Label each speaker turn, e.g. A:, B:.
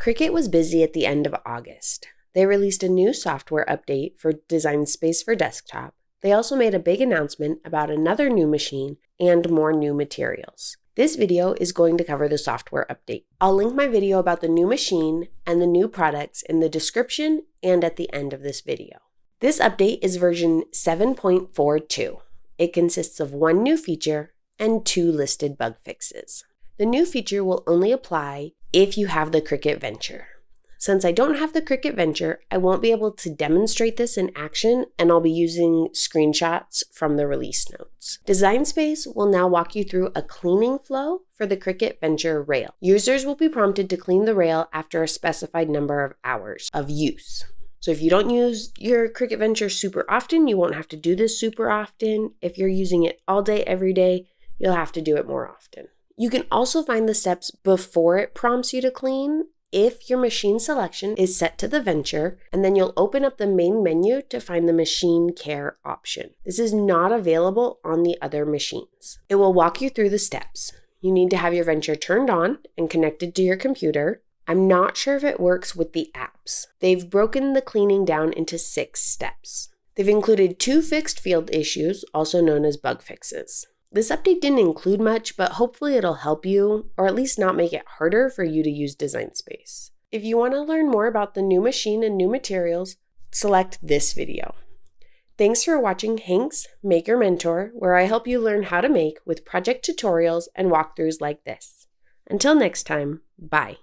A: Cricut was busy at the end of August. They released a new software update for Design Space for Desktop. They also made a big announcement about another new machine and more new materials. This video is going to cover the software update. I'll link my video about the new machine and the new products in the description and at the end of this video. This update is version 7.42. It consists of one new feature and 2 listed bug fixes. The new feature will only apply if you have the Cricut Venture. Since I don't have the Cricut Venture, I won't be able to demonstrate this in action, and I'll be using screenshots from the release notes. Design Space will now walk you through a cleaning flow for the Cricut Venture rail. Users will be prompted to clean the rail after a specified number of hours of use. So if you don't use your Cricut Venture super often, you won't have to do this super often. If you're using it all day, every day, you'll have to do it more often. You can also find the steps before it prompts you to clean if your machine selection is set to the Venture, and then you'll open up the main menu to find the Machine Care option. This is not available on the other machines. It will walk you through the steps. You need to have your Venture turned on and connected to your computer. I'm not sure if it works with the apps. They've broken the cleaning down into 6 steps. They've included 2 fixed field issues, also known as bug fixes. This update didn't include much, but hopefully it'll help you, or at least not make it harder for you to use Design Space. If you want to learn more about the new machine and new materials, select this video. Thanks for watching Hank's Maker Mentor, where I help you learn how to make with project tutorials and walkthroughs like this. Until next time, bye.